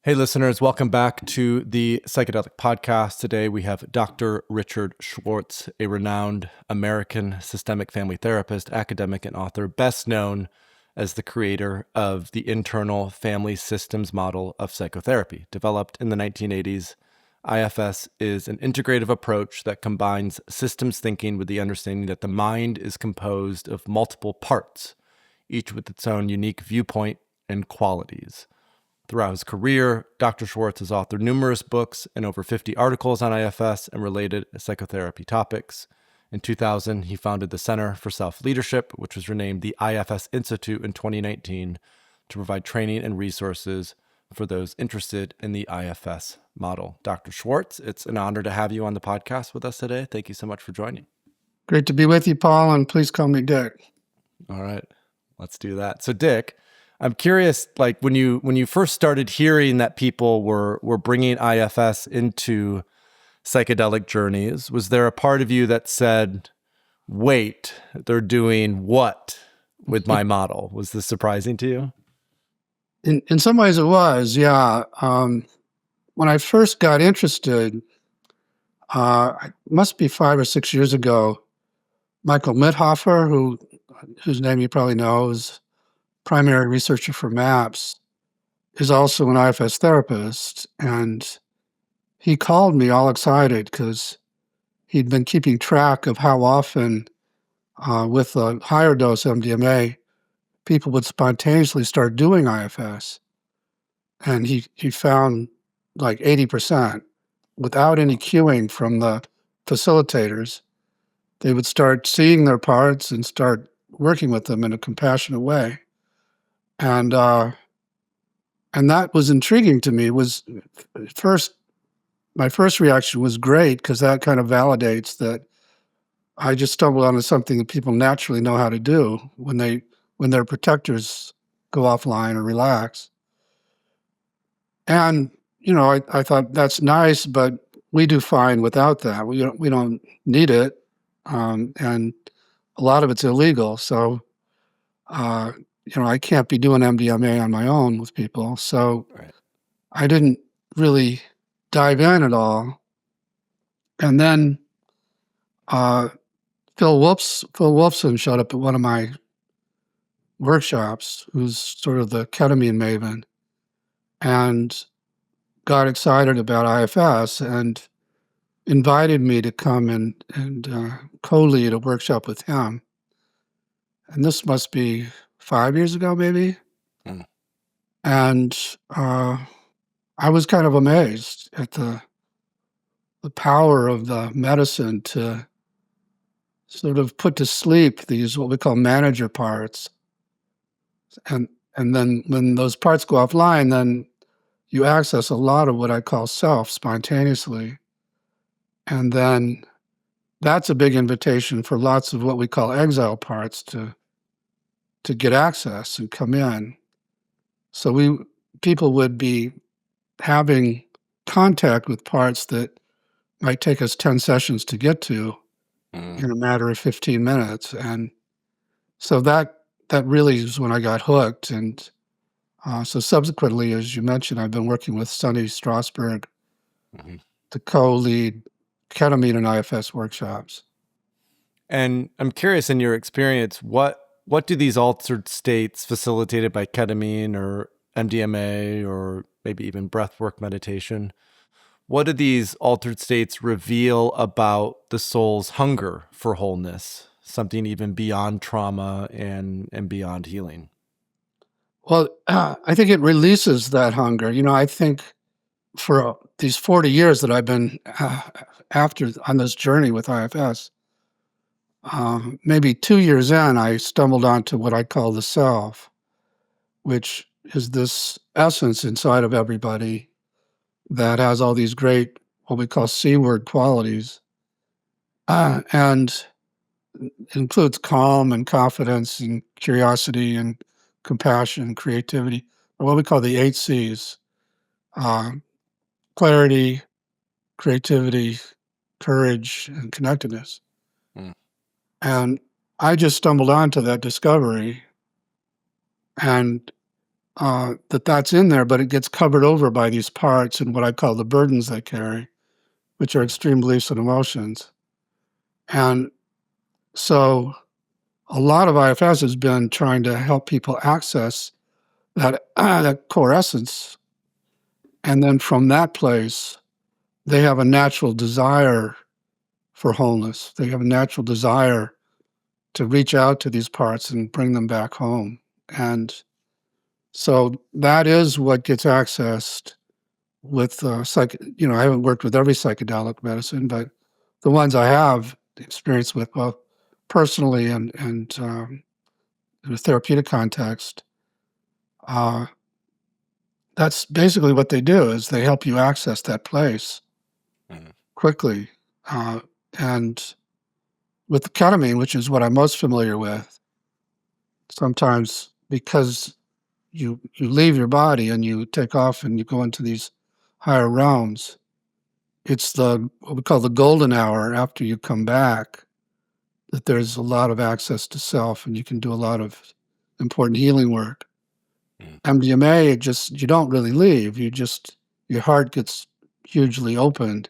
Hey, listeners, welcome back to the Psychedelic Podcast. Today we have Dr. Richard Schwartz, a renowned American systemic family therapist, academic, and author, best known as the creator of the internal family systems model of psychotherapy. Developed in the 1980s, IFS is an integrative approach that combines systems thinking with the understanding that the mind is composed of multiple parts, each with its own unique viewpoint and qualities. Throughout his career, Dr. Schwartz has authored numerous books and over 50 articles on IFS and related psychotherapy topics. In 2000, he founded the Center for Self-Leadership, which was renamed the IFS Institute in 2019 to provide training and resources for those interested in the IFS model. Dr. Schwartz, it's an honor to have you on the podcast with us today. Thank you so much for joining. Great to be with you, Paul, and please call me Dick. All right, let's do that. So, Dick, I'm curious, like when you first started hearing that people were bringing IFS into psychedelic journeys, was there a part of you that said, wait, they're doing what with my model? Was this surprising to you? In some ways it was, yeah. When I first got interested, it must be 5 or 6 years ago, Michael Mithoefer, whose name you probably know, is primary researcher for MAPS, is also an IFS therapist. And he called me all excited because he'd been keeping track of how often with a higher dose MDMA, people would spontaneously start doing IFS. And he found like 80% without any cueing from the facilitators. They would start seeing their parts and start working with them in a compassionate way. And that was intriguing to me. My first reaction was great because that kind of validates that I just stumbled onto something that people naturally know how to do when their protectors go offline or relax. And I thought that's nice, but we do fine without that. We don't need it, and a lot of it's illegal. So. I can't be doing MDMA on my own with people. So Right. I didn't really dive in at all. And then Phil Wolfson showed up at one of my workshops, who's sort of the ketamine maven, and got excited about IFS and invited me to come and co-lead a workshop with him. And this must be 5 years ago, maybe. Mm. And I was kind of amazed at the power of the medicine to sort of put to sleep these what we call manager parts. And then when those parts go offline, then you access a lot of what I call self spontaneously. And then that's a big invitation for lots of what we call exile parts to get access and come in. So people would be having contact with parts that might take us 10 sessions to get to in a matter of 15 minutes. And so that really is when I got hooked. And so subsequently, as you mentioned, I've been working with Sonny Strasberg to co-lead ketamine and IFS workshops. And I'm curious, in your experience, what do these altered states facilitated by ketamine or MDMA or maybe even breathwork meditation, what do these altered states reveal about the soul's hunger for wholeness, something even beyond trauma and beyond healing? Well, I think it releases that hunger. I think for these 40 years that I've been on this journey with IFS, maybe 2 years in, I stumbled onto what I call the self, which is this essence inside of everybody that has all these great, what we call C-word qualities, and includes calm and confidence and curiosity and compassion and creativity, or what we call the 8 C's, clarity, creativity, courage, and connectedness. Mm. And I just stumbled onto that discovery, and that's in there, but it gets covered over by these parts and what I call the burdens they carry, which are extreme beliefs and emotions. And so a lot of IFS has been trying to help people access that core essence. And then from that place, they have a natural desire for wholeness. They have a natural desire to reach out to these parts and bring them back home. And so that is what gets accessed with I haven't worked with every psychedelic medicine, but the ones I have experience with both personally and in a therapeutic context, uh, that's basically what they do is they help you access that place quickly. Uh, and with the ketamine, which is what I'm most familiar with, sometimes because you leave your body and you take off and you go into these higher realms, it's what we call the golden hour after you come back that there's a lot of access to self and you can do a lot of important healing work. MDMA, you don't really leave. Your heart gets hugely opened.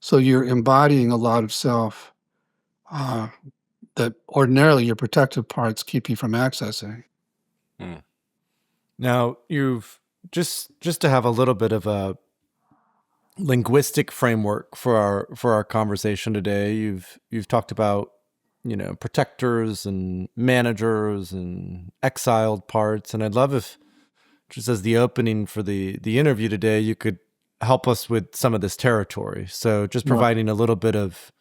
So you're embodying a lot of self that ordinarily your protective parts keep you from accessing. Now, you've just to have a little bit of a linguistic framework for our conversation today. You've talked about, protectors and managers and exiled parts, and I'd love if, just as the opening for the interview today, you could help us with some of this territory. So just providing a little bit of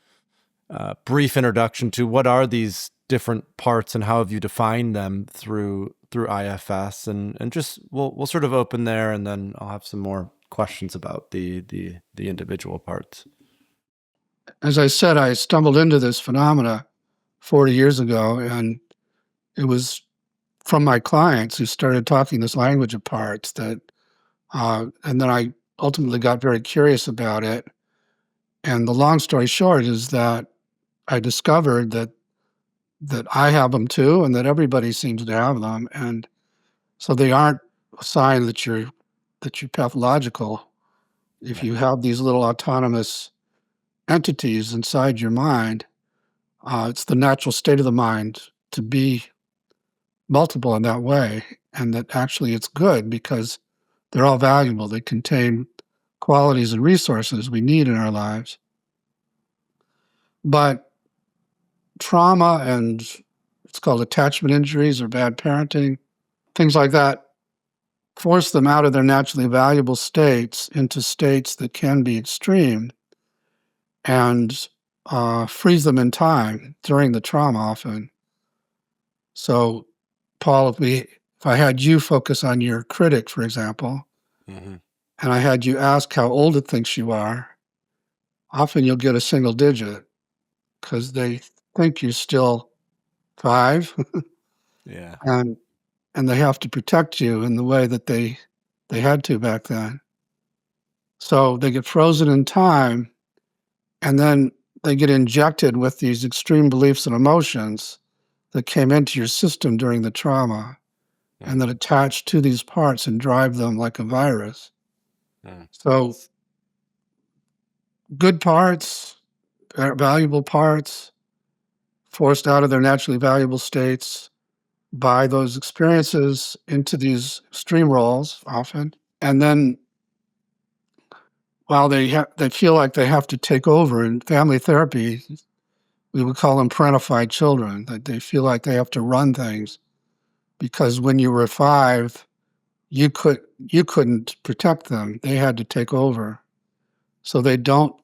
brief introduction to what are these different parts and how have you defined them through IFS, and just we'll sort of open there, and then I'll have some more questions about the individual parts. As I said, I stumbled into this phenomena 40 years ago, and it was from my clients who started talking this language of parts and then I ultimately got very curious about it. And the long story short is that I discovered that I have them too, and that everybody seems to have them. And so they aren't a sign that you're pathological. If you have these little autonomous entities inside your mind, it's the natural state of the mind to be multiple in that way, and that actually it's good because they're all valuable. They contain qualities and resources we need in our lives. But trauma and it's called attachment injuries or bad parenting, things like that, force them out of their naturally valuable states into states that can be extreme and freeze them in time during the trauma often. So, Paul, if I had you focus on your critic, for example, and I had you ask how old it thinks you are, often you'll get a single digit because they think you're still 5. Yeah. And they have to protect you in the way that they had to back then. So they get frozen in time, and then they get injected with these extreme beliefs and emotions that came into your system during the trauma and that attach to these parts and drive them like a virus. So good parts, valuable parts, forced out of their naturally valuable states by those experiences into these extreme roles often. And then while they feel like they have to take over in family therapy, we would call them parentified children, that they feel like they have to run things because when you were 5, you couldn't protect them. They had to take over. So they don't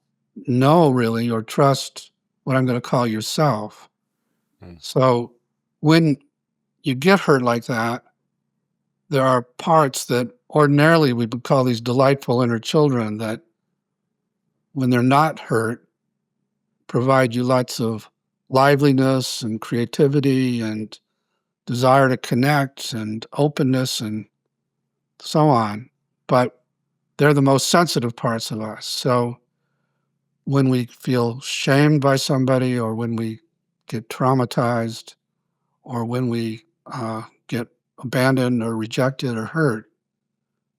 know really or trust what I'm going to call yourself. So when you get hurt like that, there are parts that ordinarily we would call these delightful inner children that when they're not hurt, provide you lots of liveliness and creativity and desire to connect and openness and so on. But they're the most sensitive parts of us. So when we feel shamed by somebody or when we get traumatized or when we get abandoned or rejected or hurt,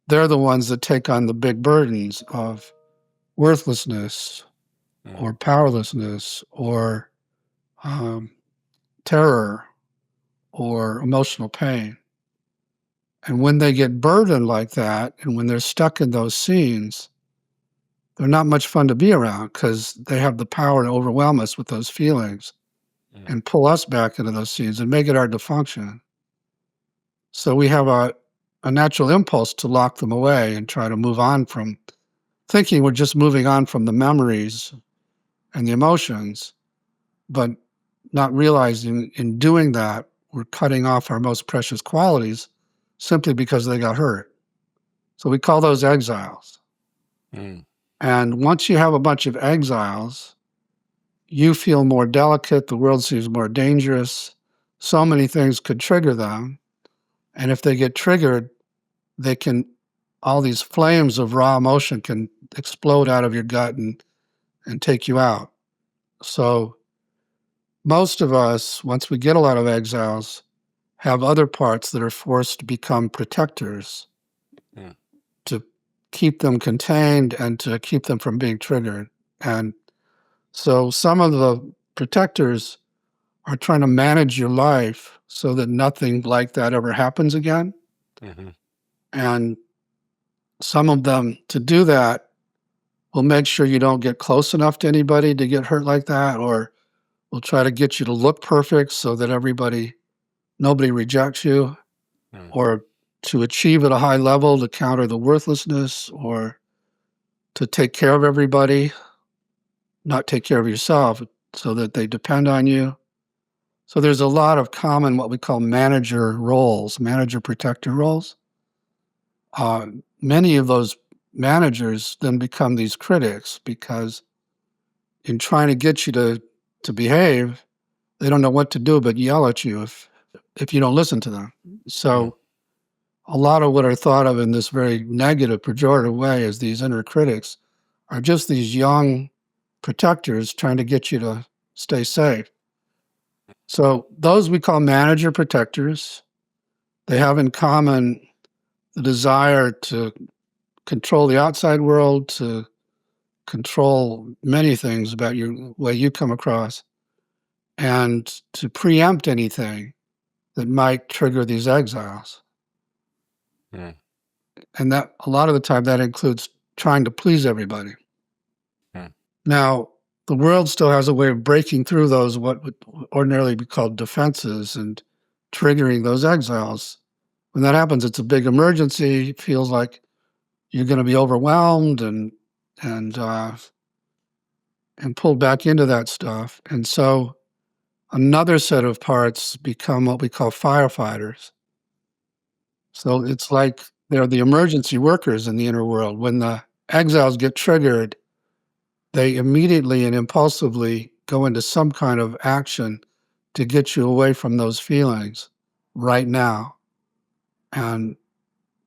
they're the ones that take on the big burdens of worthlessness or powerlessness or terror or emotional pain. And when they get burdened like that, and when they're stuck in those scenes, they're not much fun to be around because they have the power to overwhelm us with those feelings and pull us back into those scenes and make it hard to function. So we have a natural impulse to lock them away and try to move on from thinking we're just moving on from the memories and the emotions, but not realizing in doing that, we're cutting off our most precious qualities simply because they got hurt. So we call those exiles. And once you have a bunch of exiles, you feel more delicate, the world seems more dangerous. So many things could trigger them. And if they get triggered, all these flames of raw emotion can explode out of your gut and take you out. So most of us, once we get a lot of exiles, have other parts that are forced to become protectors to keep them contained and to keep them from being triggered. And so some of the protectors are trying to manage your life so that nothing like that ever happens again. And some of them, to do that, will make sure you don't get close enough to anybody to get hurt like that, or will try to get you to look perfect so that nobody rejects you, or to achieve at a high level to counter the worthlessness, or to take care of everybody, not take care of yourself so that they depend on you. So there's a lot of common, what we call manager roles, manager protector roles. Many of those managers then become these critics because in trying to get you to behave, they don't know what to do but yell at you if you don't listen to them. So a lot of what are thought of in this very negative, pejorative way as these inner critics are just these young protectors trying to get you to stay safe. So those we call manager protectors. They have in common the desire to control the outside world, to control many things about your way you come across, and to preempt anything that might trigger these exiles. And that a lot of the time that includes trying to please everybody. Now, the world still has a way of breaking through those what would ordinarily be called defenses and triggering those exiles. When that happens, it's a big emergency. It feels like you're going to be overwhelmed and pulled back into that stuff. And so another set of parts become what we call firefighters. So it's like they're the emergency workers in the inner world. When the exiles get triggered, they immediately and impulsively go into some kind of action to get you away from those feelings right now. And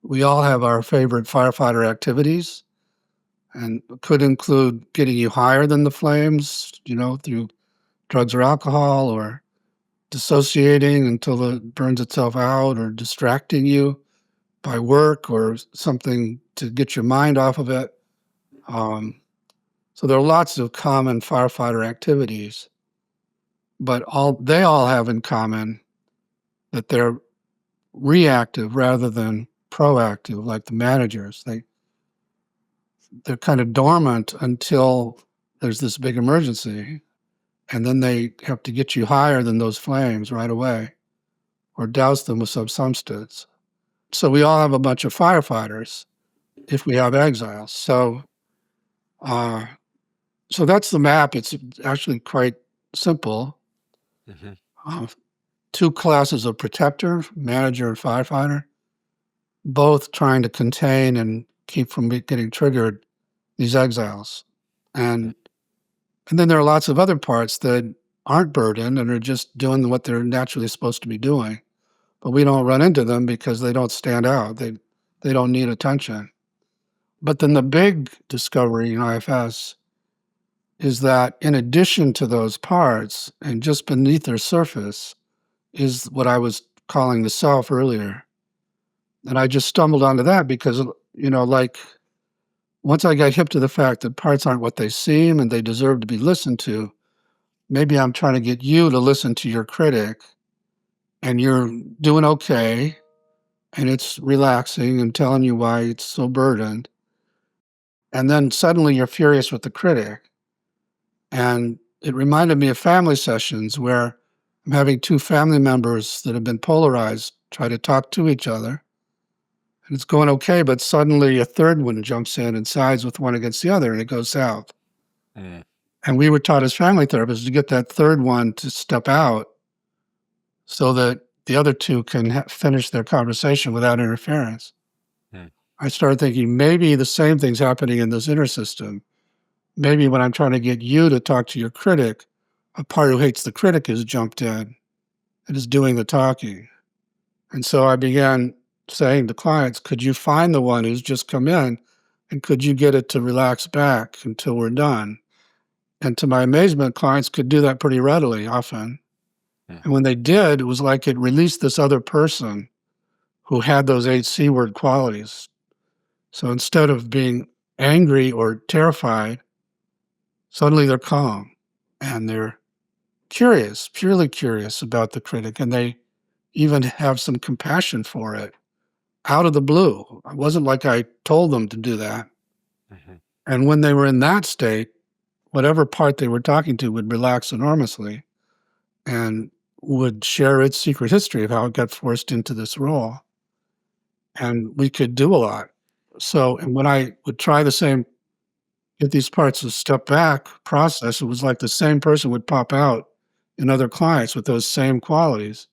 we all have our favorite firefighter activities, and it could include getting you higher than the flames, through drugs or alcohol, or dissociating until it burns itself out, or distracting you by work or something to get your mind off of it. So there are lots of common firefighter activities, but they all have in common that they're reactive rather than proactive, like the managers. They're kind of dormant until there's this big emergency, and then they have to get you higher than those flames right away, or douse them with some substance. So we all have a bunch of firefighters if we have exiles. So that's the map. It's actually quite simple. Two classes of protector, manager and firefighter, both trying to contain and keep from getting triggered these exiles. And then there are lots of other parts that aren't burdened and are just doing what they're naturally supposed to be doing. But we don't run into them because they don't stand out. They don't need attention. But then the big discovery in IFS is that in addition to those parts and just beneath their surface is what I was calling the self earlier. And I just stumbled onto that because, like once I got hip to the fact that parts aren't what they seem and they deserve to be listened to, maybe I'm trying to get you to listen to your critic and you're doing okay and it's relaxing and telling you why it's so burdened. And then suddenly you're furious with the critic. And it reminded me of family sessions where I'm having two family members that have been polarized try to talk to each other. And it's going okay, but suddenly a third one jumps in and sides with one against the other, and it goes south. Mm. And we were taught as family therapists to get that third one to step out so that the other two can finish their conversation without interference. Mm. I started thinking maybe the same thing's happening in this inner system. Maybe when I'm trying to get you to talk to your critic, a part who hates the critic has jumped in and is doing the talking. And so I began saying to clients, could you find the one who's just come in and could you get it to relax back until we're done? And to my amazement, clients could do that pretty readily often. Mm. And when they did, it was like it released this other person who had those 8 C word qualities. So instead of being angry or terrified, suddenly they're calm and they're curious, purely curious about the critic. And they even have some compassion for it out of the blue. It wasn't like I told them to do that. Mm-hmm. And when they were in that state, whatever part they were talking to would relax enormously and would share its secret history of how it got forced into this role. And we could do a lot. So, and when I would try the same, get these parts to step back process, it was like the same person would pop out in other clients with those same qualities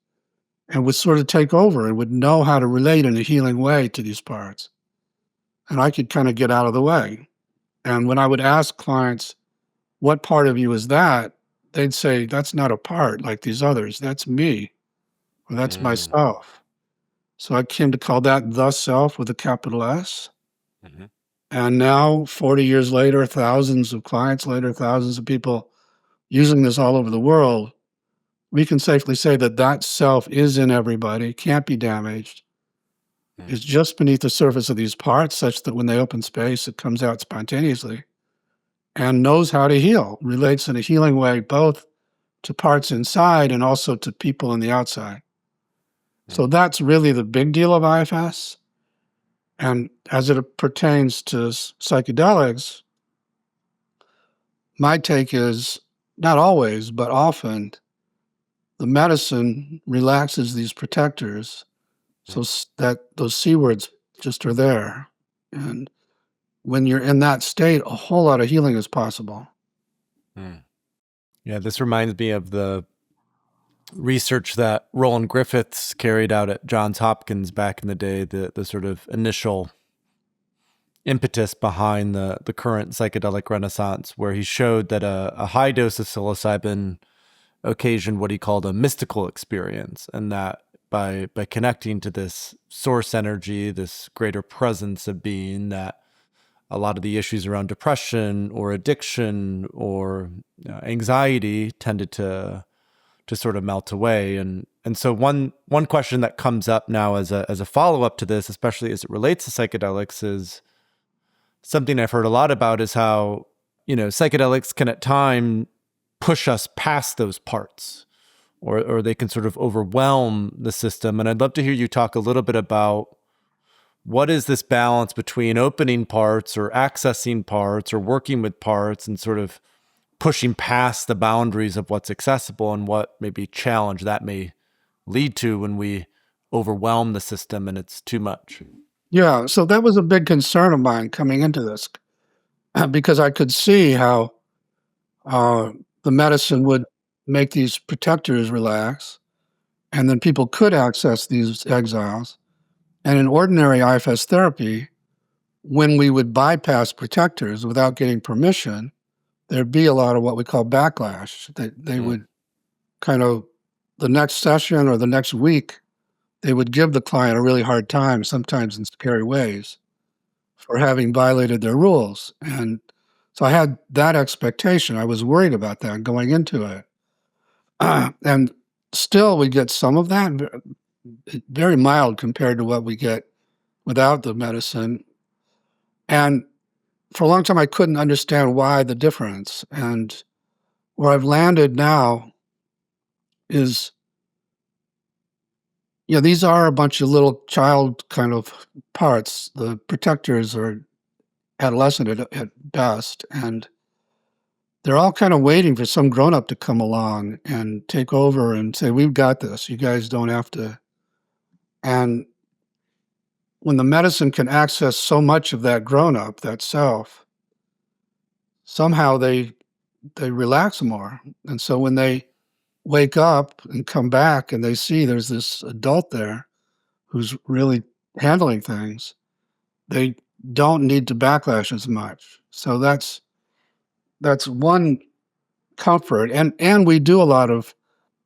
and would sort of take over and would know how to relate in a healing way to these parts. And I could kind of get out of the way. And when I would ask clients, what part of you is that? They'd say, that's not a part like these others. That's me, or that's myself. So I came to call that the self with a capital S. Mm-hmm. And now, 40 years later, thousands of clients later, thousands of people using this all over the world, we can safely say that that self is in everybody, can't be damaged. Mm. It's just beneath the surface of these parts, such that when they open space, it comes out spontaneously and knows how to heal, relates in a healing way, both to parts inside and also to people on the outside. So that's really the big deal of IFS. And as it pertains to psychedelics, my take is not always, but often, the medicine relaxes these protectors so that those C words just are there. And when you're in that state, a whole lot of healing is possible. Mm. Yeah, this reminds me of the research that Roland Griffiths carried out at Johns Hopkins back in the day, the sort of initial impetus behind the current psychedelic renaissance, where he showed that a high dose of psilocybin occasioned what he called a mystical experience, and that by connecting to this source energy, this greater presence of being, that a lot of the issues around depression or addiction or anxiety tended to sort of melt away. And so one question that comes up now as a follow-up to this, especially as it relates to psychedelics, is something I've heard a lot about, is how, psychedelics can at times push us past those parts, or they can sort of overwhelm the system. And I'd love to hear you talk a little bit about what is this balance between opening parts or accessing parts or working with parts and sort of pushing past the boundaries of what's accessible, and what maybe challenge that may lead to when we overwhelm the system and it's too much. Yeah, so that was a big concern of mine coming into this because I could see how the medicine would make these protectors relax, and then people could access these exiles. And in ordinary IFS therapy, when we would bypass protectors without getting permission, there'd be a lot of what we call backlash. They would kind of, the next session or the next week, they would give the client a really hard time, sometimes in scary ways, for having violated their rules. And so I had that expectation. I was worried about that going into it. And still we get some of that, very mild compared to what we get without the medicine. And for a long time, I couldn't understand why the difference. And where I've landed now is, these are a bunch of little child kind of parts. The protectors are adolescent at best, and they're all kind of waiting for some grown up to come along and take over and say, "We've got this. You guys don't have to." And when the medicine can access so much of that grown up, that self, somehow they relax more. And so when they wake up and come back and they see there's this adult there who's really handling things, they don't need to backlash as much. So that's one comfort. And we do a lot of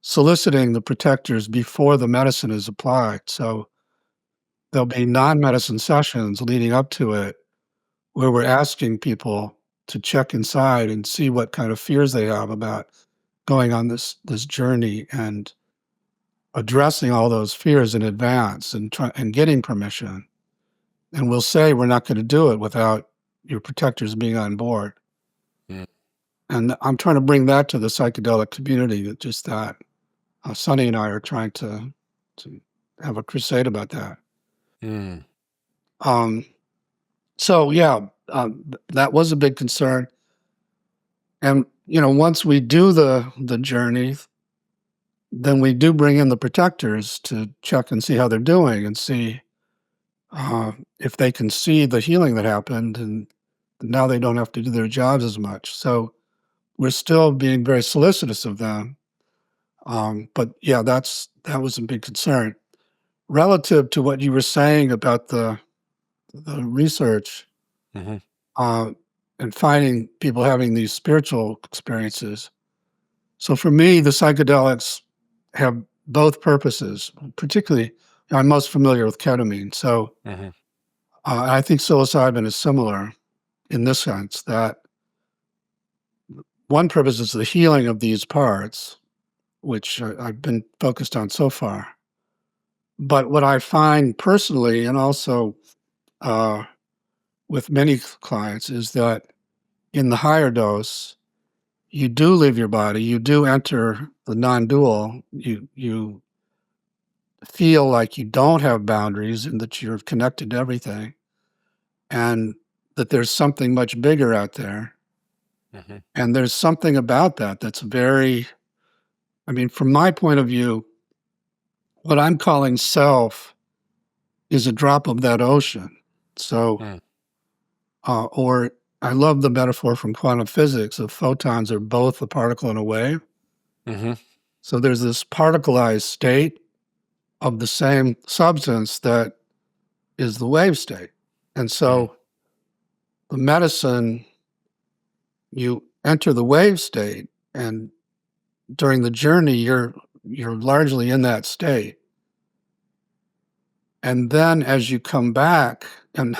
soliciting the protectors before the medicine is applied. So there'll be non-medicine sessions leading up to it where we're asking people to check inside and see what kind of fears they have about going on this journey, and addressing all those fears in advance and getting permission. And we'll say we're not going to do it without your protectors being on board. Mm. And I'm trying to bring that to the psychedelic community. Just that Sonny and I are trying to have a crusade about that. Mm. So yeah, that was a big concern. And once we do the journey, then we do bring in the protectors to check and see how they're doing and see if they can see the healing that happened, and now they don't have to do their jobs as much. So we're still being very solicitous of them. But yeah, that was a big concern. Relative to what you were saying about the research, Mm-hmm. and finding people having these spiritual experiences. So for me, the psychedelics have both purposes. Particularly, I'm most familiar with ketamine. So Mm-hmm. I think psilocybin is similar in this sense, that one purpose is the healing of these parts, which I've been focused on so far. But what I find personally, and also uh, with many clients, is that in the higher dose, you do leave your body, you do enter the non-dual, you feel like you don't have boundaries and that you're connected to everything, and that there's something much bigger out there. Mm-hmm. And there's something about that that's very, I mean, from my point of view, what I'm calling self is a drop of that ocean. So, Mm. or I love the metaphor from quantum physics of photons are both a particle and a wave. Mm-hmm. So there's this particleized state of the same substance that is the wave state. And so the medicine, you enter the wave state, and during the journey, you're largely in that state. And then as you come back, and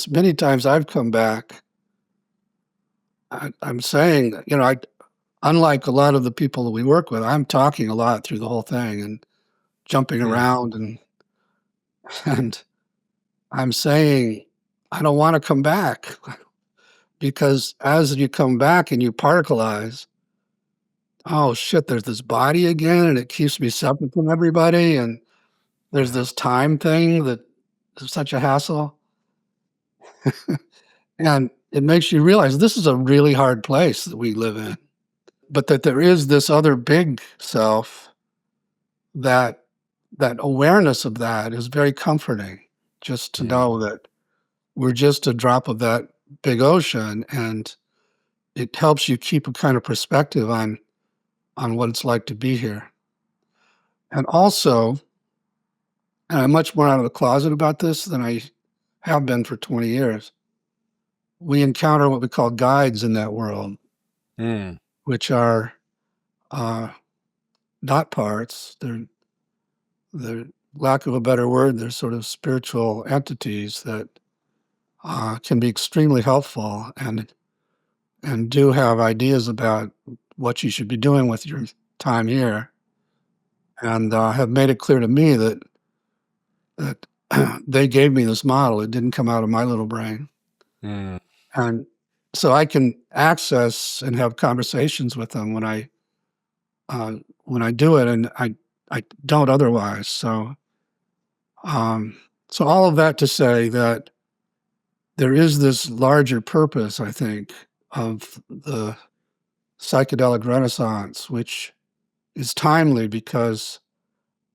many times I've come back, I'm saying, unlike a lot of the people that we work with, I'm talking a lot through the whole thing and jumping Mm. around, and I'm saying, I don't want to come back, because as you come back and you particleize, oh shit, there's this body again, and it keeps me separate from everybody, and there's this time thing that is such a hassle. And it makes you realize this is a really hard place that we live in, but that there is this other big self, that awareness of that is very comforting, just to Mm. know that we're just a drop of that big ocean, and it helps you keep a kind of perspective on what it's like to be here. And also, and I'm much more out of the closet about this than I have been for 20 years, we encounter what we call guides in that world, Mm. which are uh, not parts. They're, lack of a better word, they're sort of spiritual entities that can be extremely helpful, and do have ideas about what you should be doing with your time here. and have made it clear to me that they gave me this model. It didn't come out of my little brain. Mm. And so I can access and have conversations with them when I do it, and I don't otherwise. So all of that to say that there is this larger purpose, I think, of the psychedelic renaissance, which is timely because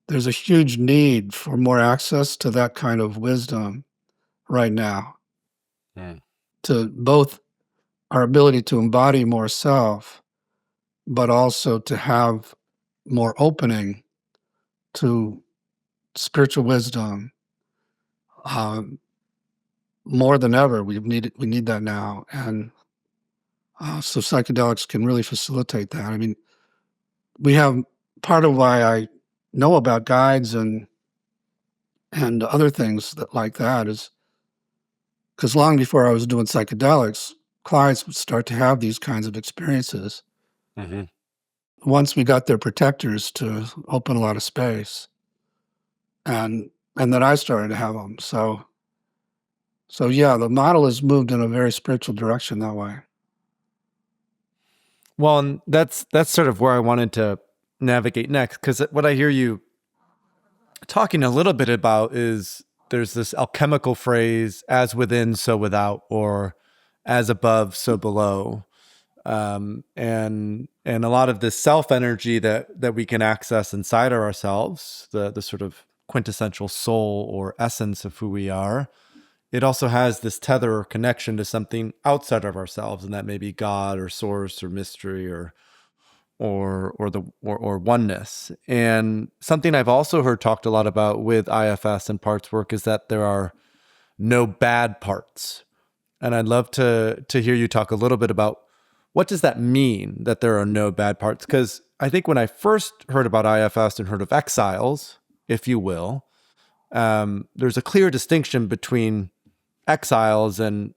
there's a huge need for more access to that kind of wisdom right now, Mm. to both our ability to embody more self, but also to have more opening to spiritual wisdom. More than ever, we need that now, and so psychedelics can really facilitate that. I mean, we have part of why I know about guides and other things like that is because long before I was doing psychedelics, clients would start to have these kinds of experiences. Mm-hmm. Once we got their protectors to open a lot of space, and then I started to have them. So yeah, the model has moved in a very spiritual direction that way. Well, and that's sort of where I wanted to navigate next, because what I hear you talking a little bit about is there's this alchemical phrase, as within, so without, or as above, so below. And a lot of this self energy that we can access inside of ourselves, the sort of quintessential soul or essence of who we are, it also has this tether or connection to something outside of ourselves, and that may be God or source or mystery or oneness. And something I've also heard talked a lot about with IFS and parts work is that there are no bad parts. And I'd love to hear you talk a little bit about what does that mean, that there are no bad parts? Because I think when I first heard about IFS and heard of Exiles, if you will, there's a clear distinction between Exiles and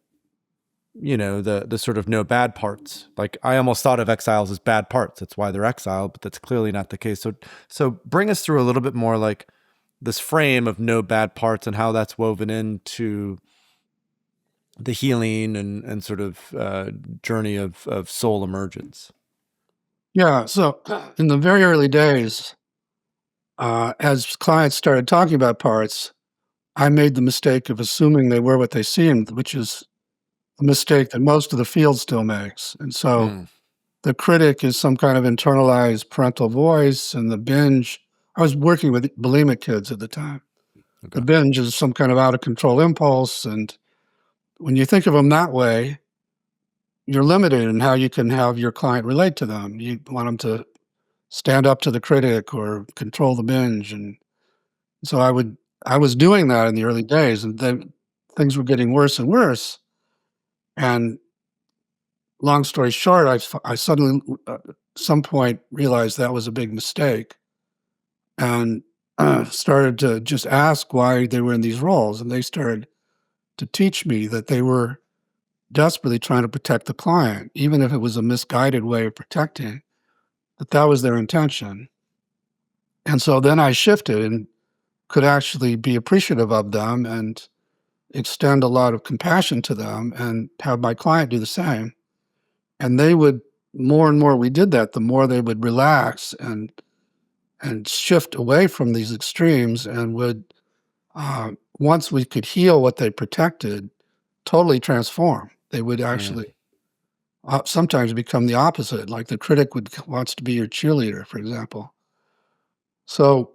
the sort of no bad parts. Like, I almost thought of Exiles as bad parts. That's why they're exiled, but that's clearly not the case. So bring us through a little bit more, like, this frame of no bad parts and how that's woven into the healing and sort of journey of soul emergence. Yeah. So in the very early days, as clients started talking about parts, I made the mistake of assuming they were what they seemed, which is a mistake that most of the field still makes. And so the critic is some kind of internalized parental voice, and the binge, I was working with bulimic kids at the time. Okay. The binge is some kind of out of control impulse. And when you think of them that way, you're limited in how you can have your client relate to them. You want them to stand up to the critic or control the binge. And so I was doing that in the early days, and then things were getting worse and worse. And long story short, I suddenly, at some point, realized that was a big mistake, and started to just ask why they were in these roles. And they started to teach me that they were desperately trying to protect the client, even if it was a misguided way of protecting, that was their intention. And so then I shifted and could actually be appreciative of them and extend a lot of compassion to them and have my client do the same. And they would, more and more we did that, the more they would relax and shift away from these extremes, and would, once we could heal what they protected, totally transform. They would actually sometimes become the opposite, like the critic wants to be your cheerleader, for example. So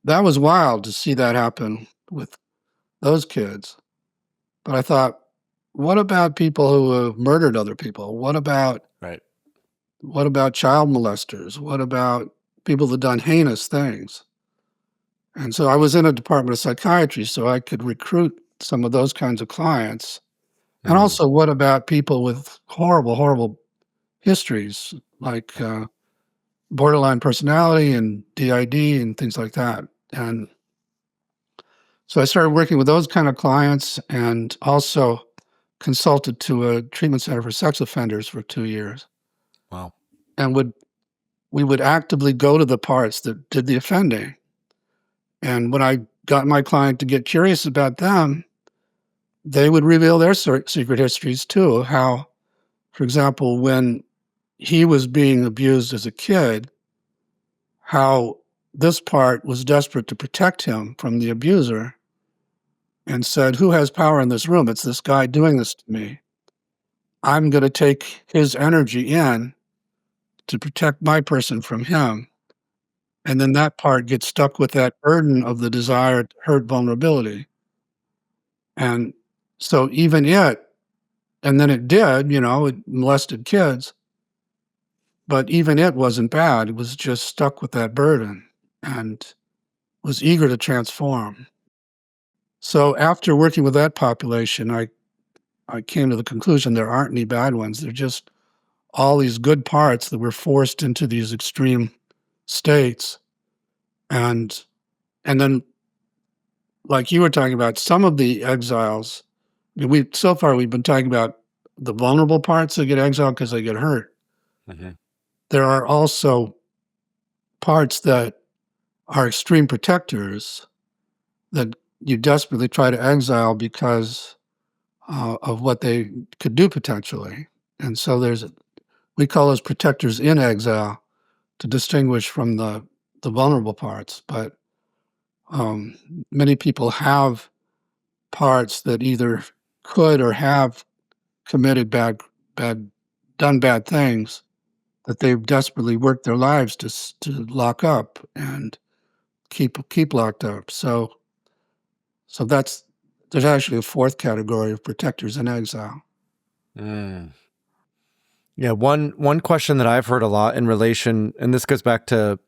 that was wild to see that happen with those kids. But I thought, what about people who have murdered other people? Right. What about child molesters? What about people that done heinous things? And so I was in a department of psychiatry, so I could recruit some of those kinds of clients. And also, what about people with horrible, horrible histories, like borderline personality and DID and things like that? And so I started working with those kind of clients, and also consulted to a treatment center for sex offenders for 2 years. Wow. And would we would actively go to the parts that did the offending. And when I got my client to get curious about them, they would reveal their secret histories too. How, for example, when he was being abused as a kid, how this part was desperate to protect him from the abuser and said, "Who has power in this room? It's this guy doing this to me. I'm going to take his energy in to protect my person from him." And then that part gets stuck with that burden of the desire to hurt vulnerability. And so even it, and then it did, it molested kids, but even it wasn't bad. It was just stuck with that burden and was eager to transform. So after working with that population, I came to the conclusion there aren't any bad ones. They're just all these good parts that were forced into these extreme states. And then, like you were talking about, some of the exiles, so far we've been talking about the vulnerable parts that get exiled because they get hurt. Mm-hmm. There are also parts that are extreme protectors that you desperately try to exile because of what they could do potentially. And so we call those protectors in exile to distinguish from the vulnerable parts. But many people have parts that either could or have committed done bad things that they've desperately worked their lives to lock up and keep locked up. So there's actually a fourth category of protectors in exile. Mm. Yeah, one question that I've heard a lot in relation, and this goes back to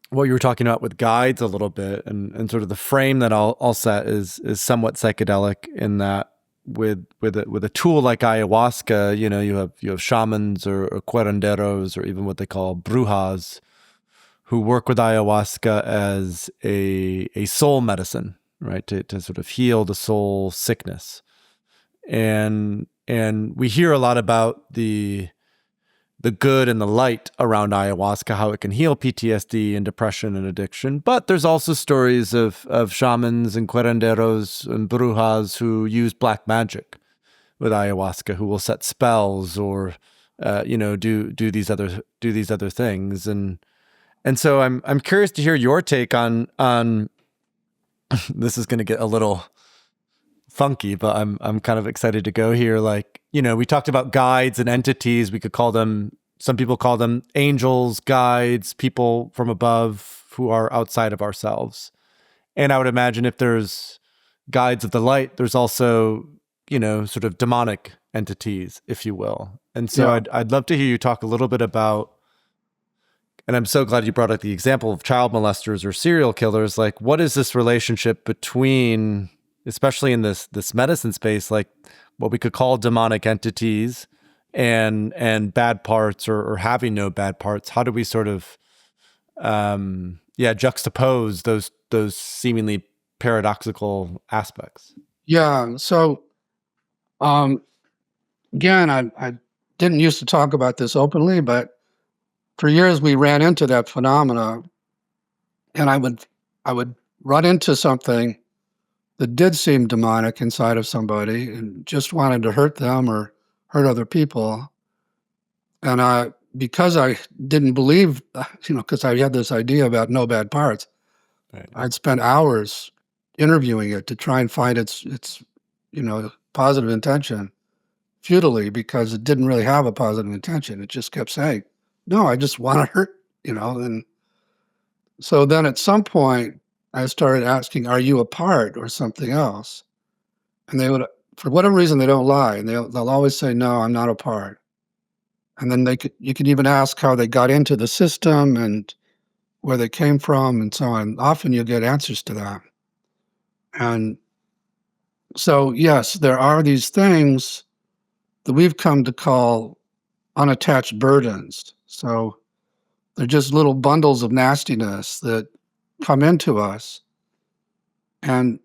what you were talking about with guides a little bit, and sort of the frame that I'll set is somewhat psychedelic in that with a tool like ayahuasca, you have shamans or curanderos or even what they call brujas who work with ayahuasca as a soul medicine, right? To sort of heal the soul sickness. And we hear a lot about the good and the light around ayahuasca, how it can heal PTSD and depression and addiction. But there's also stories of shamans and curanderos and brujas who use black magic with ayahuasca, who will set spells or do these other things. And so I'm curious to hear your take on this is going to get a little funky, but I'm kind of excited to go here. Like, we talked about guides and entities. We could call them, some people call them angels, guides, people from above who are outside of ourselves. And I would imagine if there's guides of the light, there's also, sort of demonic entities, if you will. And so Yeah. I'd love to hear you talk a little bit about, and I'm so glad you brought up the example of child molesters or serial killers. Like, what is this relationship between, especially in this medicine space, like what we could call demonic entities and bad parts or having no bad parts? How do we sort of juxtapose those seemingly paradoxical aspects? Yeah. So again, I didn't used to talk about this openly, but for years we ran into that phenomena, and I would run into something that did seem demonic inside of somebody and just wanted to hurt them or hurt other people. And because I didn't believe, because I had this idea about no bad parts, Right. I'd spend hours interviewing it to try and find its positive intention, futilely, because it didn't really have a positive intention. It just kept saying, "No, I just want to hurt," And so then at some point, I started asking, "Are you a part or something else?" And they would, for whatever reason, they don't lie, and they'll always say, "No, I'm not a part." And then you could even ask how they got into the system and where they came from and so on. Often you'll get answers to that. And so, yes, there are these things that we've come to call unattached burdens. So they're just little bundles of nastiness that come into us. And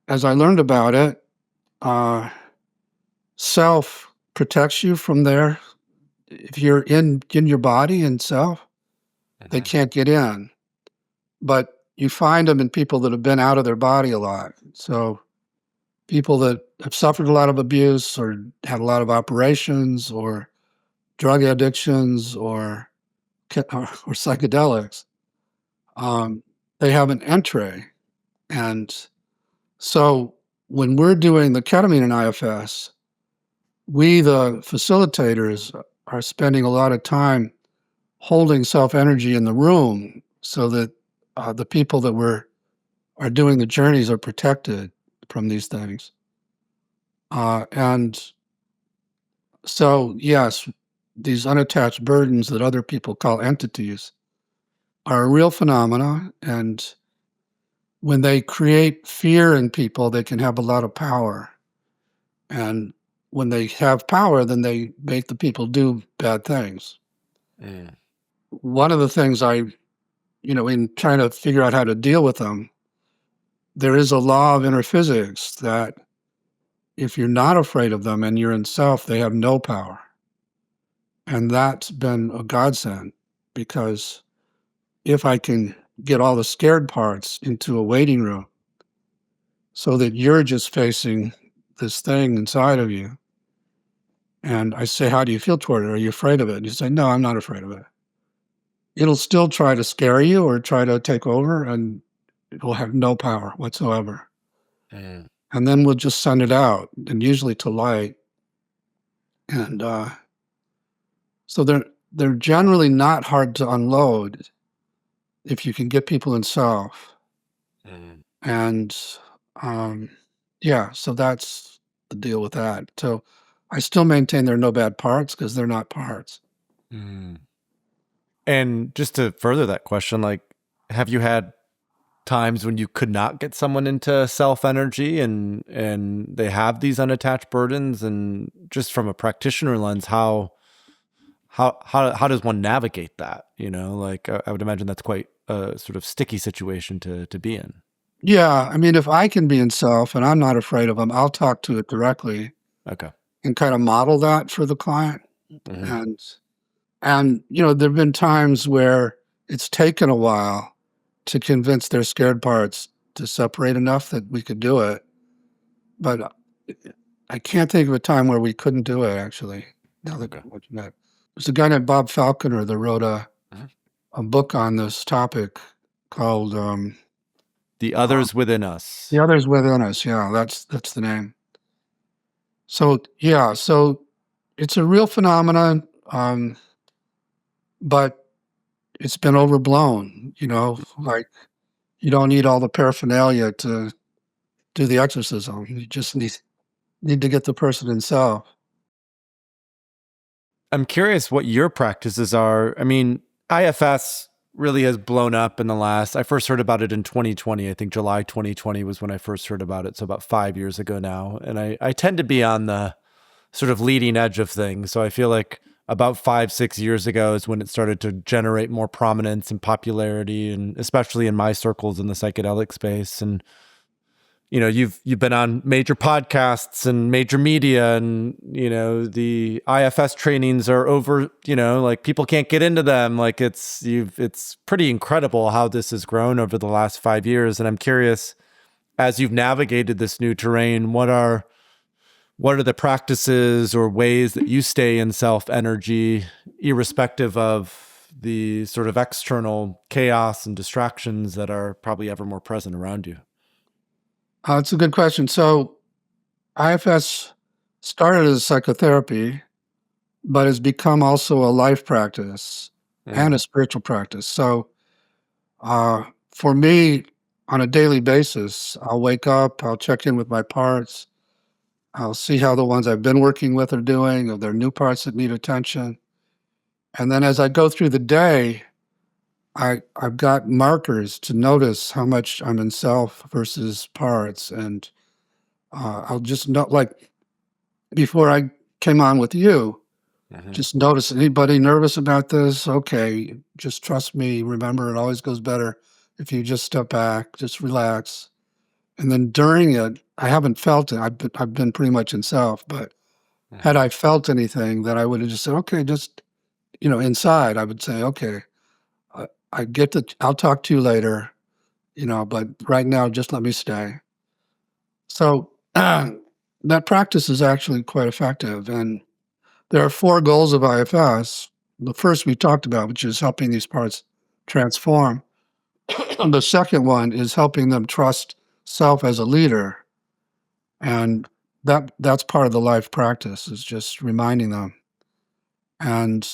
as I learned about it, self protects you from there. if you're in your body and self, they Mhm. can't get in. But you find them in people that have been out of their body a lot. So people that have suffered a lot of abuse or had a lot of operations or drug addictions or psychedelics, they have an entree. And so when we're doing the ketamine and IFS, we, the facilitators, are spending a lot of time holding self energy in the room so that the people that are doing the journeys are protected from these things. And so, yes, these unattached burdens that other people call entities are a real phenomena. And when they create fear in people, they can have a lot of power. And when they have power, then they make the people do bad things. Mm. One of the things in trying to figure out how to deal with them, there is a law of inner physics that if you're not afraid of them and you're in self, they have no power. And that's been a godsend because if I can get all the scared parts into a waiting room so that you're just facing this thing inside of you, and I say, how do you feel toward it? Are you afraid of it? And you say, no, I'm not afraid of it. It'll still try to scare you or try to take over, and it will have no power whatsoever. Mm. And then we'll just send it out, and usually to light. And so they're generally not hard to unload if you can get people in self. Mm. And yeah, so that's the deal with that. So I still maintain there are no bad parts because they're not parts. Mm. And just to further that question, like, have you had times when you could not get someone into self energy and they have these unattached burdens? And just from a practitioner lens, how does one navigate that? Like, I would imagine that's quite a sort of sticky situation to be in. Yeah, I mean, if I can be in self and I'm not afraid of them, I'll talk to it directly Okay. and kind of model that for the client. Hmm. And there've been times where it's taken a while to convince their scared parts to separate enough that we could do it. But I can't think of a time where we couldn't do it, actually. Now that Okay. what you meant. There's a guy named Bob Falconer that wrote Mhm. a book on this topic called The uh, others within The us. Others Within Us. Yeah, that's the name. So yeah, so it's a real phenomenon, but it's been overblown. Like you don't need all the paraphernalia to do the exorcism. You just need to get the person himself. I'm curious what your practices are. I mean, IFS really has blown up in the last, I first heard about it in 2020. I think July 2020 was when I first heard about it. So about 5 years ago now. And I tend to be on the sort of leading edge of things. So I feel like about 5, 6 years ago is when it started to generate more prominence and popularity, and especially in my circles in the psychedelic space. And you've been on major podcasts and major media, and the IFS trainings are over, like people can't get into them. Like it's pretty incredible how this has grown over the last 5 years. And I'm curious, as you've navigated this new terrain, what are the practices or ways that you stay in self energy, irrespective of the sort of external chaos and distractions that are probably ever more present around you? It's a good question. So IFS started as psychotherapy, but has become also a life practice and Mm. a spiritual practice. So for me, on a daily basis, I'll wake up, I'll check in with my parts, I'll see how the ones I've been working with are doing, if there are new parts that need attention. And then as I go through the day, I've got markers to notice how much I'm in self versus parts. And I'll just know, like before I came on with you, Mhm. just notice anybody nervous about this? Okay, just trust me. Remember, it always goes better if you just step back, just relax. And then during it, I haven't felt it. I've been pretty much in self, but had Mhm. I felt anything, that I would have just said, okay, just inside, I would say, okay, I'll talk to you later, but right now, just let me stay. So that practice is actually quite effective. And there are 4 goals of IFS. The first we talked about, which is helping these parts transform. And the second one is helping them trust self as a leader. And that's part of the life practice, is just reminding them. And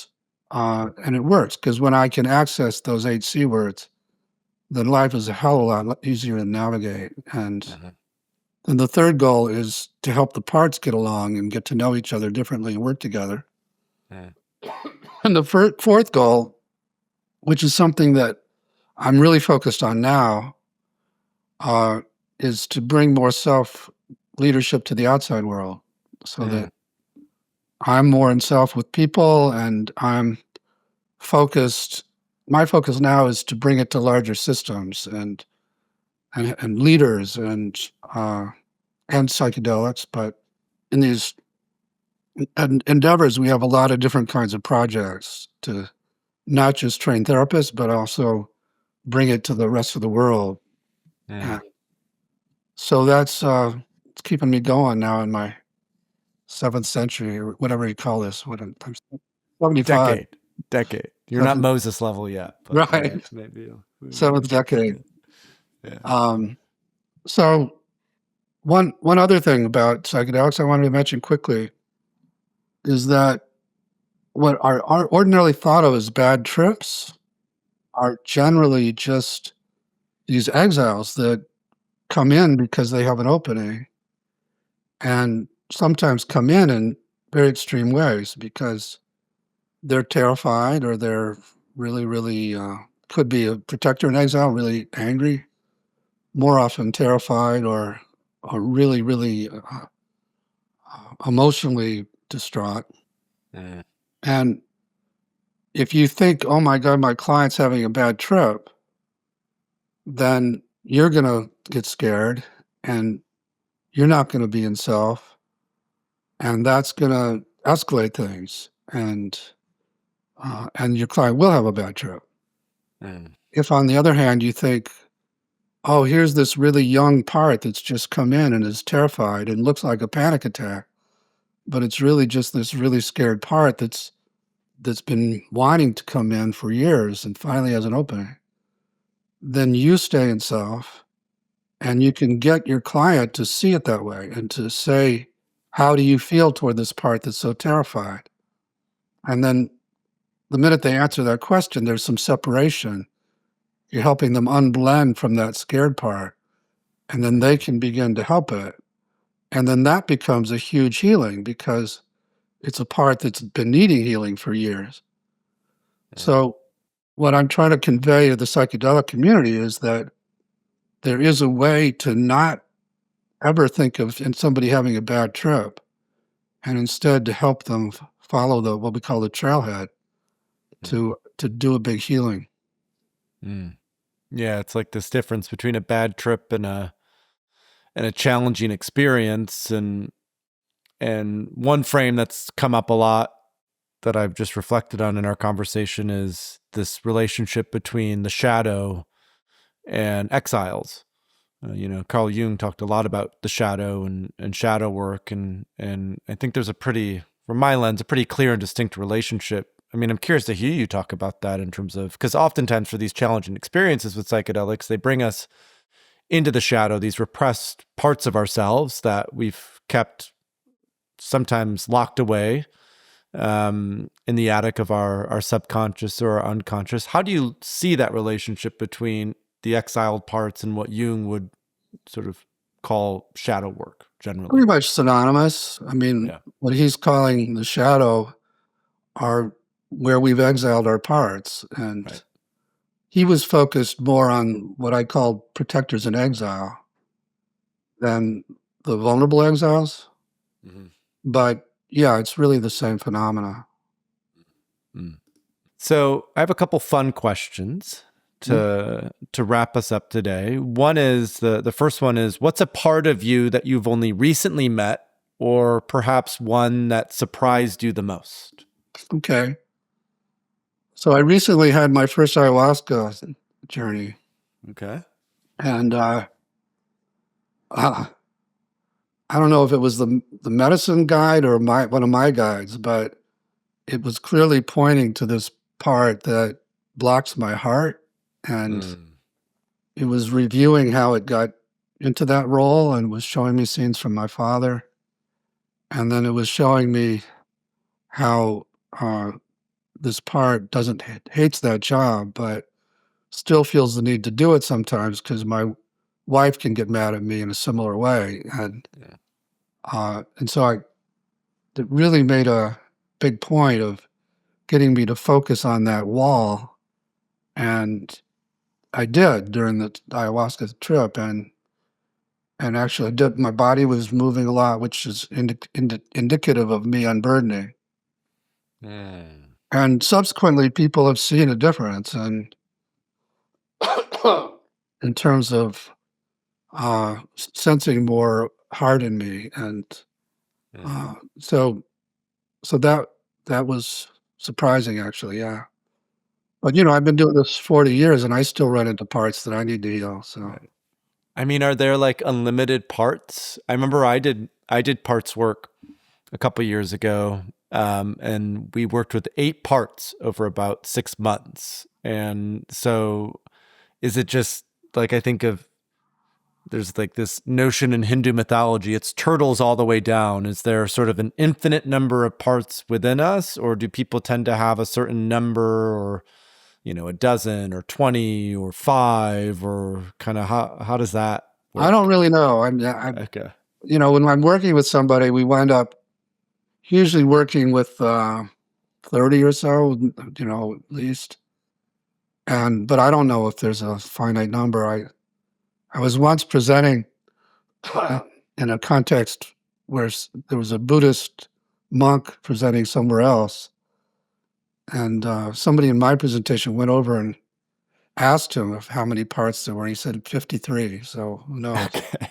it works, because when I can access those 8 C words, then life is a hell of a lot easier to navigate. And the third goal is to help the parts get along and get to know each other differently and work together. And the fourth goal, which is something that I'm really focused on now, is to bring more self-leadership to the outside world, so that I'm more in self with people, and I'm focused. My focus now is to bring it to larger systems and leaders and psychedelics. But in these endeavors, we have a lot of different kinds of projects to not just train therapists, but also bring it to the rest of the world. So that's it's keeping me going now in my 7th century, or whatever you call this. I'm 75. Decade. You're not Moses level yet. But Right. Maybe 7th decade. Yeah. So one other thing about psychedelics I wanted to mention quickly is that what are ordinarily thought of as bad trips are generally just these exiles that come in because they have an opening, and sometimes come in very extreme ways, because they're terrified, or they're really, really, could be a protector in exile, really angry, more often terrified, or really, really emotionally distraught. And if you think, oh my God, my client's having a bad trip, then you're going to get scared, and you're not going to be in self, and that's going to escalate things, and your client will have a bad trip. If, on the other hand, you think, oh, here's this really young part that's just come in and is terrified and looks like a panic attack, but it's really just this really scared part that's been wanting to come in for years and finally has an opening, then you stay in self, and you can get your client to see it that way and to say, how do you feel toward this part that's so terrified? And then the minute they answer that question, there's some separation. You're helping them unblend from that scared part, and then they can begin to help it. And then that becomes a huge healing, because it's a part that's been needing healing for years. So what I'm trying to convey to the psychedelic community is that there is a way to not ever think of somebody having a bad trip, and instead to help them follow what we call the trailhead to do a big healing. Yeah, it's like this difference between a bad trip and a challenging experience, and one frame that's come up a lot that I've just reflected on in our conversation is this relationship between the shadow and exiles. Carl Jung talked a lot about the shadow and shadow work, and I think there's from my lens, a pretty clear and distinct relationship. I mean, I'm curious to hear you talk about that in terms of, because oftentimes for these challenging experiences with psychedelics, they bring us into the shadow, these repressed parts of ourselves that we've kept sometimes locked away in the attic of our subconscious or our unconscious. How do you see that relationship between the exiled parts and what Jung would sort of call shadow work generally? Pretty much synonymous. I mean, what he's calling the shadow are where we've exiled our parts. And he was focused more on what I call protectors in exile than the vulnerable exiles. But yeah, it's really the same phenomena. So I have a couple fun questions to wrap us up today. One is, the first one is, what's a part of you that you've only recently met, or perhaps one that surprised you the most? Okay. So I recently had my first ayahuasca journey, Okay. and I don't know if it was the medicine guide or one of my guides, but it was clearly pointing to this part that blocks my heart, and it was reviewing how it got into that role and was showing me scenes from my father, and then it was showing me how this part doesn't hates that job, but still feels the need to do it sometimes because my wife can get mad at me in a similar way, and so it really made a big point of getting me to focus on that wall, and I did during the ayahuasca trip, and actually I did. My body was moving a lot, which is indicative of me unburdening. And subsequently, people have seen a difference, and in terms of sensing more heart in me, and so that was surprising, actually. Yeah, but I've been doing this 40 years, and I still run into parts that I need to heal. So I mean, are there like unlimited parts? I remember I did parts work a couple years ago, and we worked with 8 parts over about 6 months. And so, is it just like I think of? There's like this notion in Hindu mythology, it's turtles all the way down. Is there sort of an infinite number of parts within us, or do people tend to have a certain number, or a dozen or 20 or 5, or kind of how does that I work? don't really know. Okay. When I'm working with somebody, we wind up usually working with 30 or so, at least. But I don't know if there's a finite number. I was once presenting in a context where there was a Buddhist monk presenting somewhere else, and somebody in my presentation went over and asked him how many parts there were. He said 53. So who knows? Okay.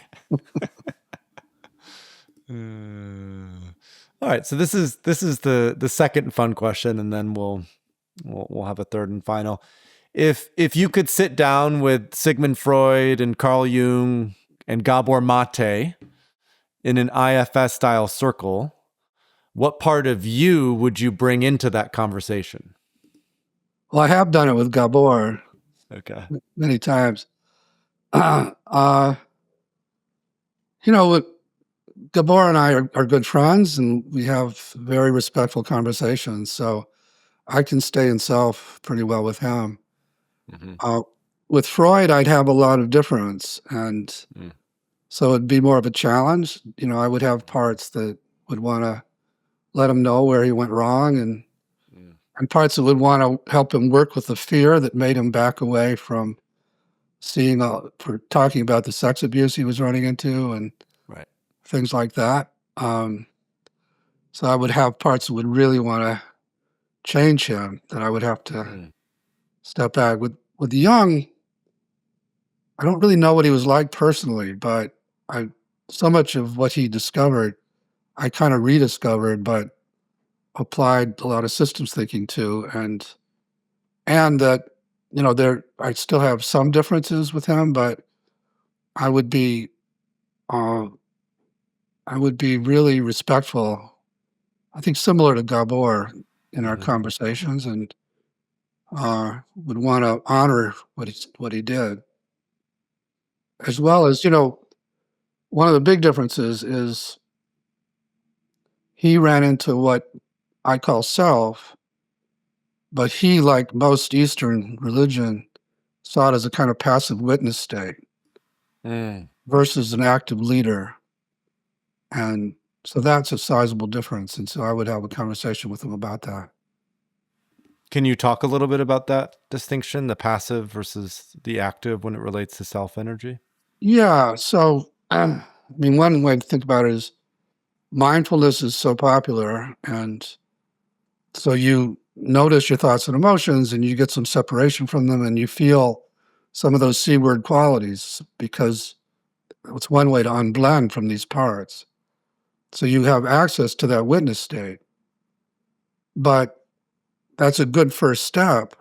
All right. So this is the second fun question, and then we'll have a third and final. If you could sit down with Sigmund Freud and Carl Jung and Gabor Mate in an IFS style circle, what part of you would you bring into that conversation? Well, I have done it with Gabor Okay. many times. With Gabor and I are good friends, and we have very respectful conversations. So I can stay in self pretty well with him. With Freud, I'd have a lot of difference, and so it'd be more of a challenge. I would have parts that would want to let him know where he went wrong, and parts that would want to help him work with the fear that made him back away from for talking about the sex abuse he was running into and things like that. So I would have parts that would really want to change him, that I would have to step back. With Jung, I don't really know what he was like personally, but so much of what he discovered, I kind of rediscovered, but applied a lot of systems thinking to, and that I still have some differences with him, but I would be really respectful. I think similar to Gabor in our conversations, and would want to honor what he did, as well as one of the big differences is he ran into what I call self, but he, like most Eastern religion, saw it as a kind of passive witness state versus an active leader. And so that's a sizable difference. And so I would have a conversation with him about that. Can you talk a little bit about that distinction, the passive versus the active when it relates to self-energy? Yeah. So, one way to think about it is mindfulness is so popular. And so you notice your thoughts and emotions, and you get some separation from them, and you feel some of those C-word qualities, because it's one way to unblend from these parts. So you have access to that witness state. But that's a good first step.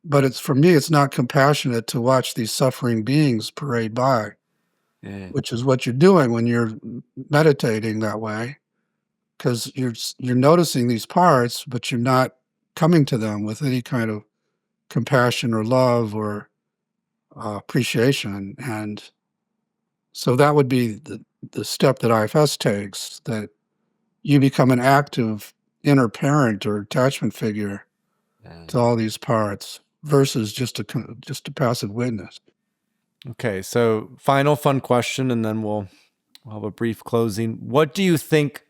But for me, it's not compassionate to watch these suffering beings parade by, which is what you're doing when you're meditating that way, because you're noticing these parts, but you're not coming to them with any kind of compassion or love or appreciation. And so that would be the step that IFS takes, that you become an active inner parent or attachment figure to all these parts versus just a passive witness. Okay, so final fun question, and then we'll have a brief closing. What do you think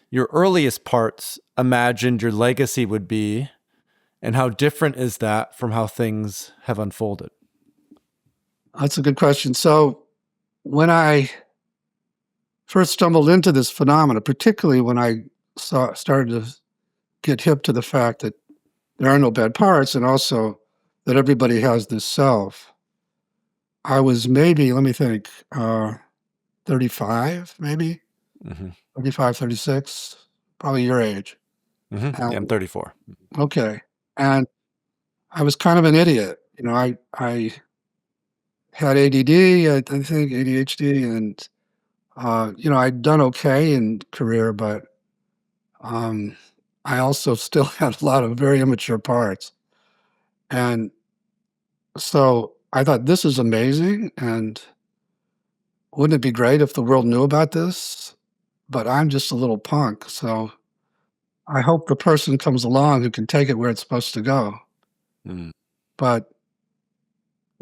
your earliest parts imagined your legacy would be, and how different is that from how things have unfolded? That's a good question. So when I first stumbled into this phenomena, particularly when I started to get hip to the fact that there are no bad parts, and also that everybody has this self, I was maybe, let me think, 35, maybe, Mm-hmm. 35, 36, probably your age. Mm-hmm. Yeah, I'm 34. Okay. And I was kind of an idiot. I had ADD, I think ADHD, and, I'd done okay in career, but I also still had a lot of very immature parts. And so I thought, this is amazing. And wouldn't it be great if the world knew about this? But I'm just a little punk. So I hope the person comes along who can take it where it's supposed to go. Mm. But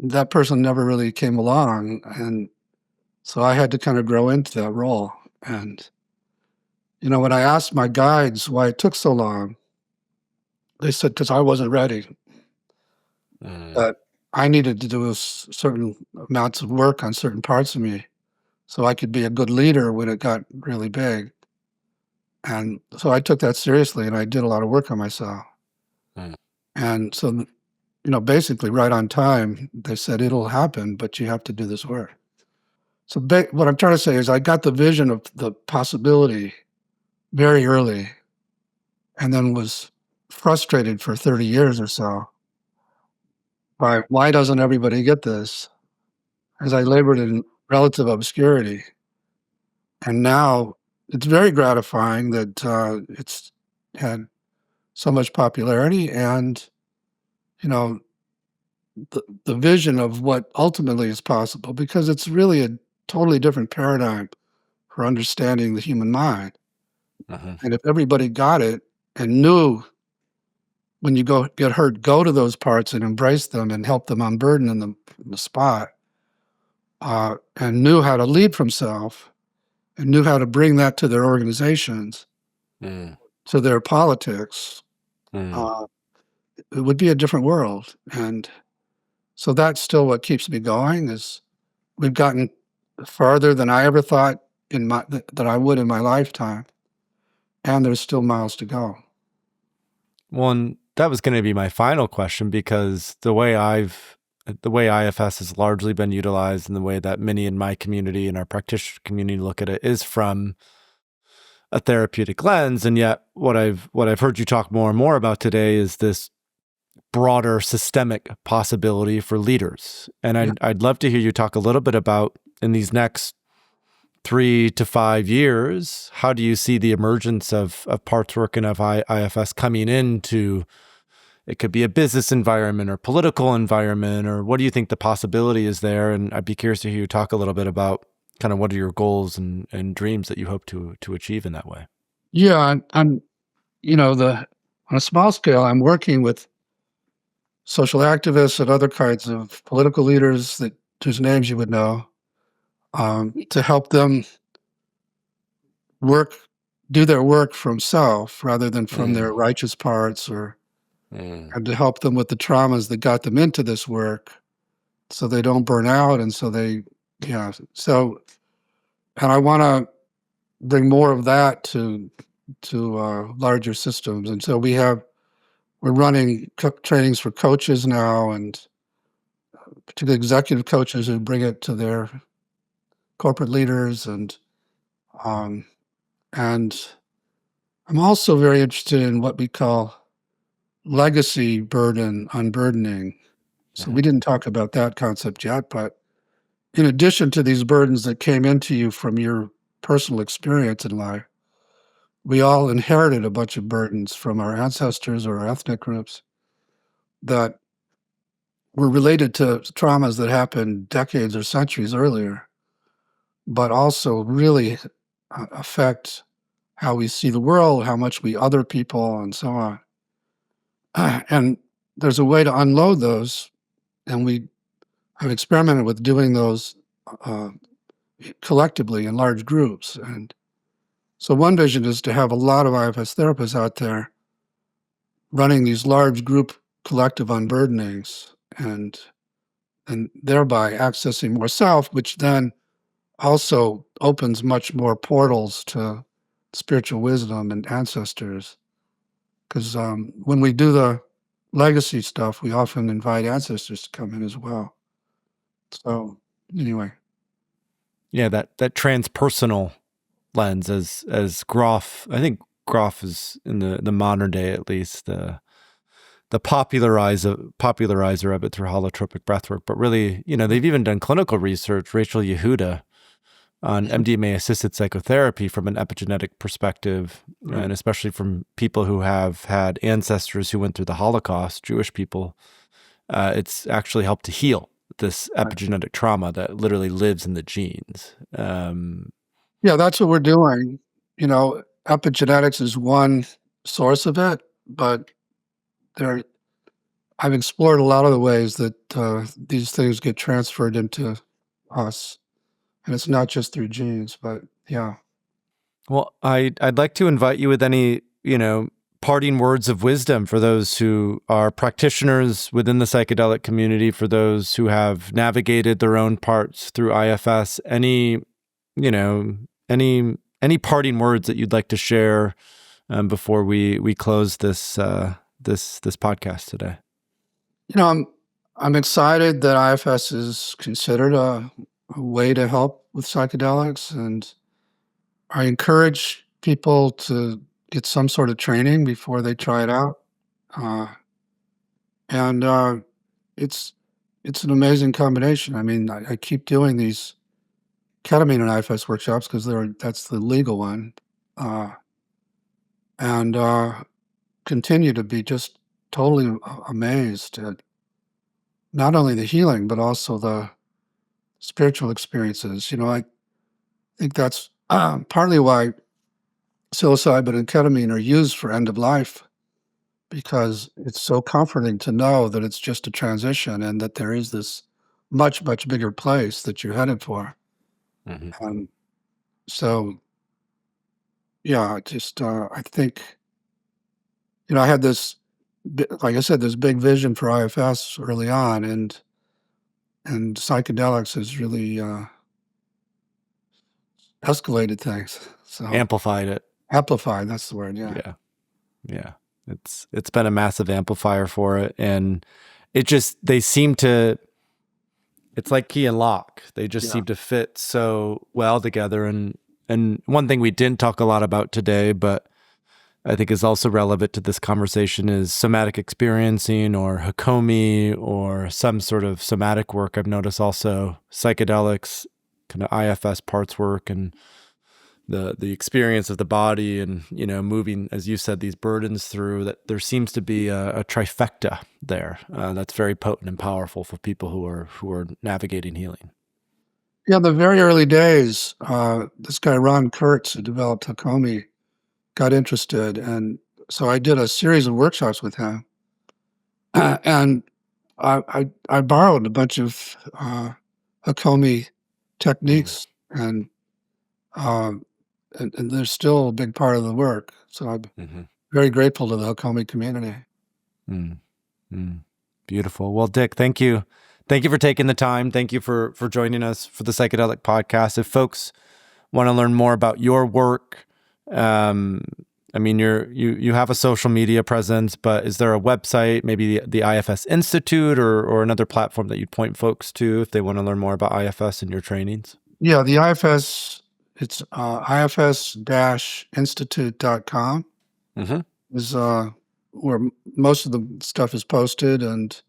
that person never really came along. And so I had to kind of grow into that role. And, when I asked my guides why it took so long, they said, because I wasn't ready, that I needed to do certain amounts of work on certain parts of me so I could be a good leader when it got really big. And so I took that seriously, and I did a lot of work on myself. Mm. And so, basically right on time, they said, it'll happen, but you have to do this work. So what I'm trying to say is I got the vision of the possibility very early, and then was frustrated for 30 years or so by, why doesn't everybody get this? As I labored in relative obscurity. And now it's very gratifying that it's had so much popularity, and, you know, the vision of what ultimately is possible, because it's really a totally different paradigm for understanding the human mind. Mm-hmm. And if everybody got it and knew, when you get hurt, go to those parts and embrace them and help them unburden in the spot, and knew how to lead from self, and knew how to bring that to their organizations, to their politics, it would be a different world. And so that's still what keeps me going. Is we've gotten farther than I ever thought that I would in my lifetime, and there's still miles to go. Well, and that was going to be my final question, because the way IFS has largely been utilized, and the way that many in my community and our practitioner community look at it, is from a therapeutic lens. And yet what I've heard you talk more and more about today is this broader systemic possibility for leaders. And I'd love to hear you talk a little bit about, in these next 3 to 5 years, how do you see the emergence of parts work and of IFS coming into, it could be a business environment or political environment, or what do you think the possibility is there? And I'd be curious to hear you talk a little bit about kind of what are your goals and dreams that you hope to achieve in that way. Yeah, I'm on a small scale, I'm working with social activists and other kinds of political leaders whose names you would know, to help them do their work from self rather than from their righteous parts, and to help them with the traumas that got them into this work, so they don't burn out, and so and I want to bring more of that to larger systems. And so we're running trainings for coaches now, and particularly executive coaches who bring it to their corporate leaders, um, and I'm also very interested in what we call legacy burden unburdening. So we didn't talk about that concept yet, but in addition to these burdens that came into you from your personal experience in life, we all inherited a bunch of burdens from our ancestors or our ethnic groups that were related to traumas that happened decades or centuries earlier, but also really affect how we see the world, how much we other people, and so on. And there's a way to unload those, and we have experimented with doing those uh, collectively in large groups. And so one vision is to have a lot of IFS therapists out there running these large group collective unburdenings and thereby accessing more self, which then also opens much more portals to spiritual wisdom and ancestors. Because when we do the legacy stuff, we often invite ancestors to come in as well. So anyway. Yeah, that transpersonal lens, as Groff, I think Groff is in the modern day at least the popularizer of it through holotropic breathwork. But really, they've even done clinical research, Rachel Yehuda, on MDMA-assisted psychotherapy from an epigenetic perspective, and especially from people who have had ancestors who went through the Holocaust, Jewish people. It's actually helped to heal this epigenetic trauma that literally lives in the genes. Yeah, that's what we're doing. Epigenetics is one source of it, but I've explored a lot of the ways that these things get transferred into us. And it's not just through genes, but yeah. Well, I'd like to invite you with any, parting words of wisdom for those who are practitioners within the psychedelic community, for those who have navigated their own parts through IFS. Any parting words that you'd like to share before we close this podcast today? I'm excited that IFS is considered a way to help with psychedelics, and I encourage people to get some sort of training before they try it out. And it's an amazing combination. I mean, I keep doing these ketamine and IFS workshops because that's the legal one, and continue to be just totally amazed at not only the healing but also the spiritual experiences. I think that's partly why psilocybin and ketamine are used for end of life, because it's so comforting to know that it's just a transition and that there is this much, much bigger place that you're headed for. So, yeah, just I think, I had this, like I said, this big vision for IFS early on, and psychedelics has really escalated things. So Amplified it. amplified, that's the word. Yeah. Yeah. It's been a massive amplifier for it. And it's like key and lock. They just seem to fit so well together. And one thing we didn't talk a lot about today, but I think is also relevant to this conversation, is somatic experiencing, or Hakomi, or some sort of somatic work. I've noticed also psychedelics, kind of IFS parts work, and the experience of the body, and moving, as you said, these burdens through. That there seems to be a trifecta there that's very potent and powerful for people who are navigating healing. Yeah, the very early days, this guy Ron Kurtz, who developed Hakomi, got interested, and so I did a series of workshops with him, and I borrowed a bunch of Hakomi techniques, and they're still a big part of the work. So I'm very grateful to the Hakomi community. Beautiful. Well, Dick, thank you. Thank you for taking the time. Thank you for joining us for the Psychedelic Podcast. If folks want to learn more about your work, I mean, you have a social media presence, but is there a website, maybe the IFS Institute, or another platform that you'd point folks to if they want to learn more about IFS and your trainings? Yeah, the IFS, it's ifs-institute.com is where most of the stuff is posted, and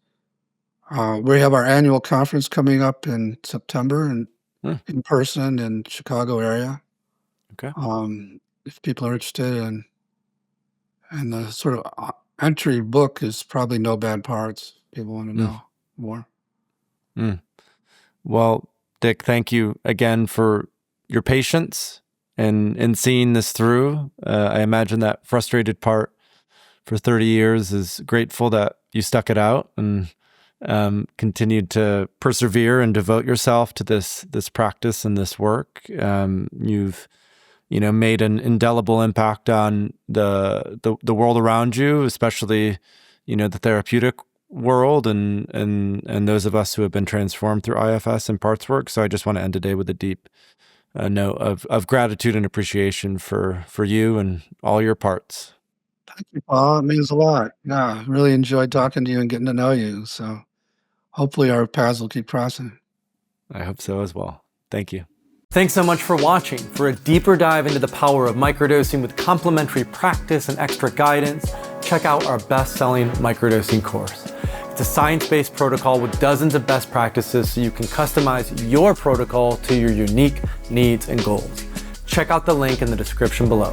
we have our annual conference coming up in September and in person in Chicago area. Okay. If people are interested, and the sort of entry book is probably No Bad Parts. People want to know more. Well, Dick, thank you again for your patience and seeing this through. I imagine that frustrated part for 30 years is grateful that you stuck it out and continued to persevere and devote yourself to this practice and this work. You've made an indelible impact on the world around you, especially the therapeutic world and those of us who have been transformed through IFS and parts work. So I just want to end today with a deep note of gratitude and appreciation for you and all your parts. Thank you, Paul. It means a lot. Yeah, really enjoyed talking to you and getting to know you. So hopefully our paths will keep crossing. I hope so as well. Thank you. Thanks so much for watching. For a deeper dive into the power of microdosing with complementary practice and expert guidance, check out our best-selling microdosing course. It's a science-based protocol with dozens of best practices so you can customize your protocol to your unique needs and goals. Check out the link in the description below.